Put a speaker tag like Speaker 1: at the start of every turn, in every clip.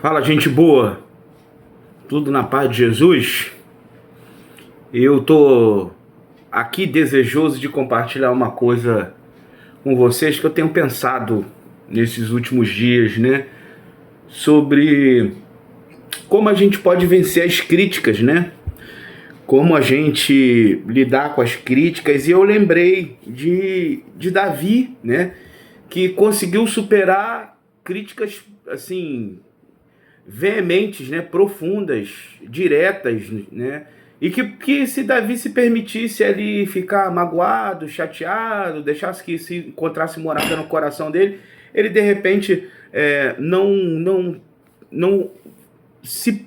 Speaker 1: Fala, gente boa, tudo na paz de Jesus? Eu tô aqui desejoso de compartilhar uma coisa com vocês que eu tenho pensado nesses últimos dias, né? Sobre como a gente pode vencer as críticas, né? Como a gente lidar com as críticas. E eu lembrei de Davi, né? Que conseguiu superar críticas, assim, veementes, né, profundas, diretas, né, e que se Davi se permitisse ali ficar magoado, chateado, deixasse que se encontrasse morada no coração dele, ele de repente não se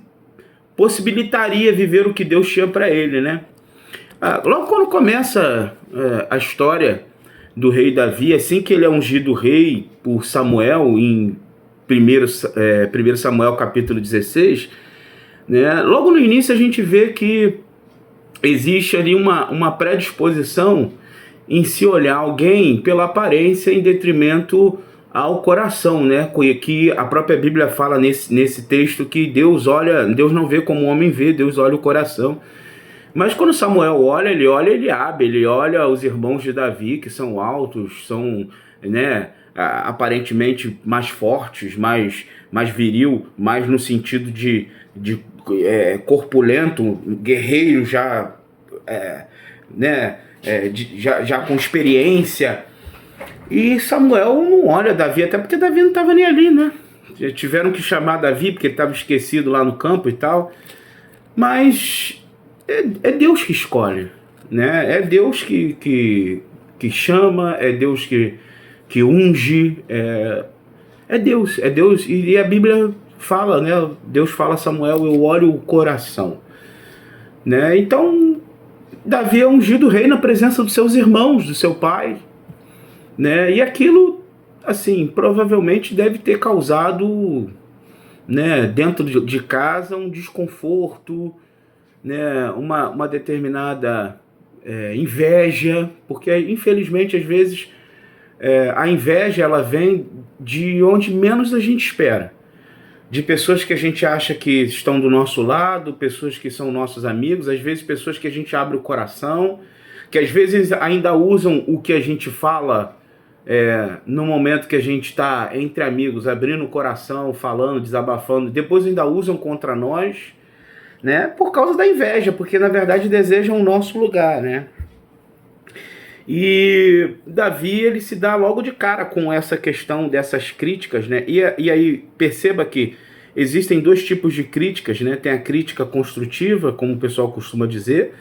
Speaker 1: possibilitaria viver o que Deus tinha para ele, né? Logo quando começa a história do rei Davi, assim que ele é ungido rei por Samuel, em 1 Samuel capítulo 16, né, logo no início a gente vê que existe ali uma predisposição em se olhar alguém pela aparência em detrimento ao coração, né? Que a própria Bíblia fala nesse texto que Deus não vê como o homem vê, Deus olha o coração. Mas quando Samuel olha Eliabe, ele olha os irmãos de Davi, que são altos, são, né, aparentemente mais fortes, mais viril, mais no sentido de corpulento, guerreiro já, né, já com experiência. E Samuel não olha Davi, até porque Davi não estava nem ali, né? Tiveram que chamar Davi porque ele estava esquecido lá no campo e tal. Mas é Deus que escolhe, né? É Deus que chama, é Deus que unge, é Deus. E a Bíblia fala, né? Deus fala a Samuel, eu olho o coração, né? Então, Davi é ungido rei na presença dos seus irmãos, do seu pai, né? E aquilo, assim, provavelmente deve ter causado, né, dentro de casa um desconforto, né, uma determinada inveja, porque infelizmente às vezes a inveja ela vem de onde menos a gente espera, de pessoas que a gente acha que estão do nosso lado, pessoas que são nossos amigos, às vezes pessoas que a gente abre o coração, que às vezes ainda usam o que a gente fala no momento que a gente está entre amigos, abrindo o coração, falando, desabafando, depois ainda usam contra nós, né, por causa da inveja, porque na verdade desejam o nosso lugar, né? E Davi, ele se dá logo de cara com essa questão dessas críticas, né? E aí perceba que existem dois tipos de críticas, né? Tem a crítica construtiva, como o pessoal costuma dizer,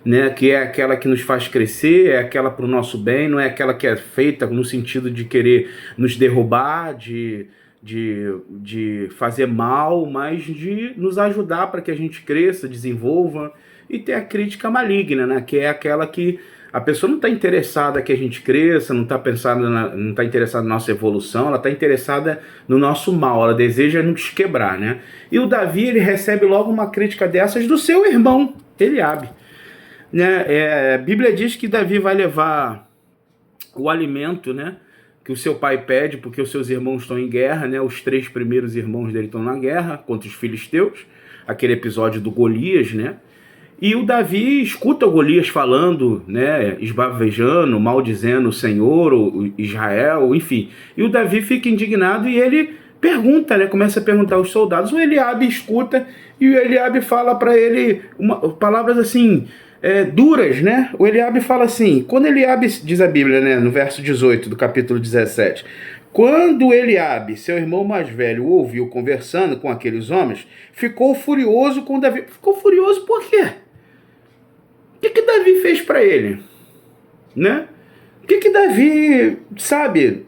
Speaker 1: né? Que é aquela que nos faz crescer, é aquela para o nosso bem, não é aquela que é feita no sentido de querer nos derrubar, de fazer mal, mas de nos ajudar para que a gente cresça, desenvolva. E tem a crítica maligna, né? Que é aquela que a pessoa não está interessada que a gente cresça, não está interessada na nossa evolução, ela está interessada no nosso mal, ela deseja nos quebrar, né? E o Davi, ele recebe logo uma crítica dessas do seu irmão, Eliabe, né? A Bíblia diz que Davi vai levar o alimento, né, que o seu pai pede, porque os seus irmãos estão em guerra, né? Os 3 primeiros irmãos dele estão na guerra contra os filisteus, aquele episódio do Golias, né? E o Davi escuta o Golias falando, né, esbavejando, maldizendo o Senhor, o Israel, enfim. E o Davi fica indignado e ele pergunta, né, começa a perguntar aos soldados. O Eliabe escuta e o Eliabe fala para ele palavras assim, duras, né? O Eliabe fala assim, quando Eliabe, diz a Bíblia, né, no verso 18 do capítulo 17, quando Eliabe, seu irmão mais velho, o ouviu conversando com aqueles homens, ficou furioso com Davi. Ficou furioso por quê? O que Davi fez para ele? Né? O que Davi, sabe?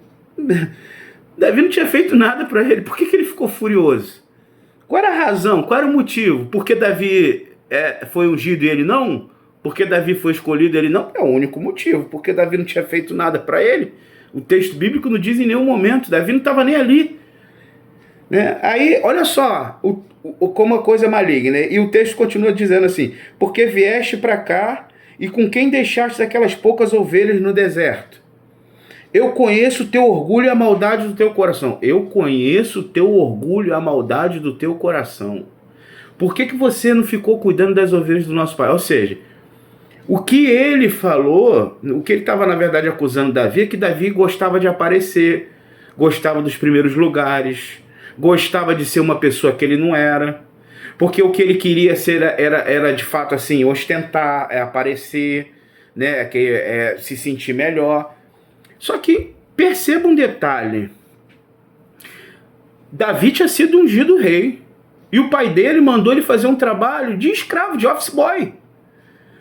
Speaker 1: Davi não tinha feito nada para ele. Por que ele ficou furioso? Qual era a razão? Qual era o motivo? Porque Davi foi ungido e ele não? Porque Davi foi escolhido e ele não? É o único motivo. Porque Davi não tinha feito nada para ele. O texto bíblico não diz em nenhum momento. Davi não estava nem ali. Né? Aí, olha só como a coisa é maligna, né? E o texto continua dizendo assim, porque vieste para cá e com quem deixaste aquelas poucas ovelhas no deserto? Eu conheço o teu orgulho e a maldade do teu coração. Eu conheço o teu orgulho e a maldade do teu coração. Por que você não ficou cuidando das ovelhas do nosso pai? Ou seja, o que ele falou, o que ele estava na verdade acusando Davi é que Davi gostava de aparecer, gostava dos primeiros lugares, gostava de ser uma pessoa que ele não era, porque o que ele queria ser era de fato assim, ostentar, aparecer, né, se sentir melhor. Só que perceba um detalhe, Davi tinha sido ungido rei, e o pai dele mandou ele fazer um trabalho de escravo, de office boy.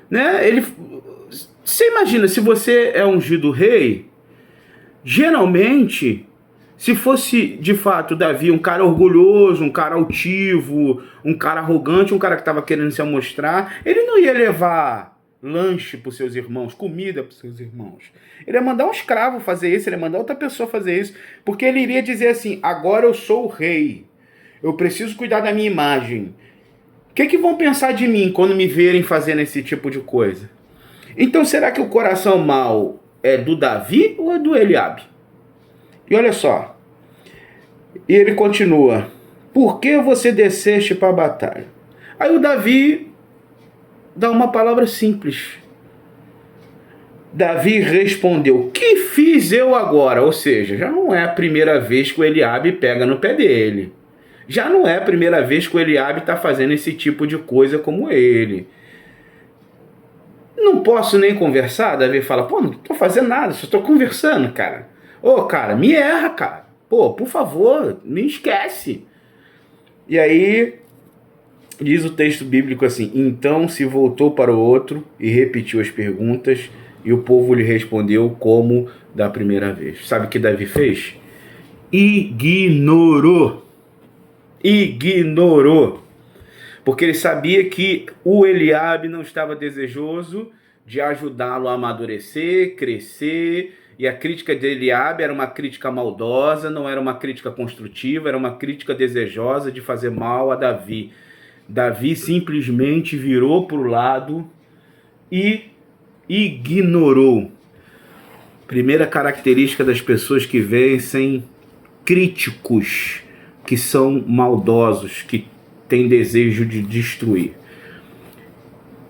Speaker 1: Né? Você imagina, se você é ungido rei, geralmente, se fosse de fato Davi um cara orgulhoso, um cara altivo, um cara arrogante, um cara que estava querendo se amostrar, ele não ia levar lanche para os seus irmãos, comida para os seus irmãos. Ele ia mandar um escravo fazer isso, ele ia mandar outra pessoa fazer isso, porque ele iria dizer assim, agora eu sou o rei, eu preciso cuidar da minha imagem. O que vão pensar de mim quando me verem fazendo esse tipo de coisa? Então, será que o coração mau é do Davi ou é do Eliabe? E olha só. E ele continua. Por que você desceste para a batalha? Aí o Davi dá uma palavra simples. Davi respondeu, que fiz eu agora? Ou seja, já não é a primeira vez que o Eliabe pega no pé dele. Já não é a primeira vez que o Eliabe está fazendo esse tipo de coisa como ele. Não posso nem conversar? Davi fala, pô, não estou fazendo nada, só estou conversando, cara. Ô, cara, me erra, cara. Pô, por favor, me esquece. E aí, diz o texto bíblico assim, então se voltou para o outro e repetiu as perguntas, e o povo lhe respondeu como da primeira vez. Sabe o que Davi fez? Ignorou. Porque ele sabia que o Eliabe não estava desejoso de ajudá-lo a amadurecer, crescer, e a crítica de Eliabe era uma crítica maldosa, não era uma crítica construtiva, era uma crítica desejosa de fazer mal a Davi. Davi simplesmente virou para o lado e ignorou. Primeira característica das pessoas que vencem críticos, que são maldosos, que têm desejo de destruir.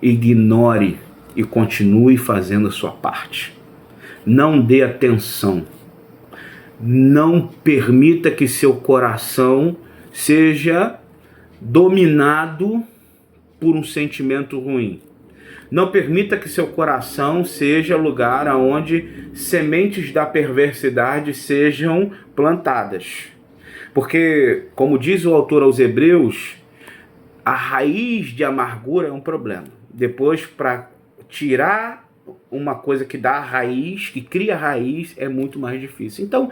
Speaker 1: Ignore e continue fazendo a sua parte. Não dê atenção. Não permita que seu coração seja dominado por um sentimento ruim. Não permita que seu coração seja lugar onde sementes da perversidade sejam plantadas. Porque, como diz o autor aos Hebreus, a raiz de amargura é um problema. Depois, para tirar uma coisa que dá a raiz, que cria a raiz, é muito mais difícil. Então,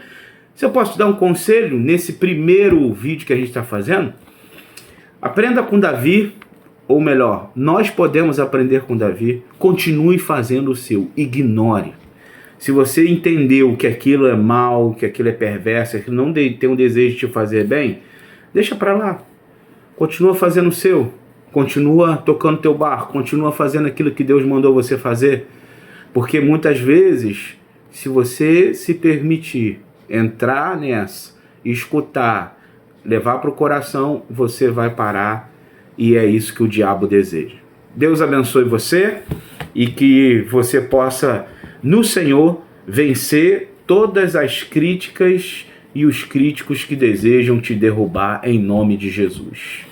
Speaker 1: se eu posso te dar um conselho, nesse primeiro vídeo que a gente está fazendo, aprenda com Davi, ou melhor, nós podemos aprender com Davi, continue fazendo o seu, ignore. Se você entendeu que aquilo é mal, que aquilo é perverso, que não tem um desejo de te fazer bem, deixa pra lá. Continua fazendo o seu. Continua tocando teu barco. Continua fazendo aquilo que Deus mandou você fazer. Porque muitas vezes, se você se permitir entrar nessa, escutar, levar para o coração, você vai parar. E é isso que o diabo deseja. Deus abençoe você e que você possa, no Senhor, vencer todas as críticas e os críticos que desejam te derrubar em nome de Jesus.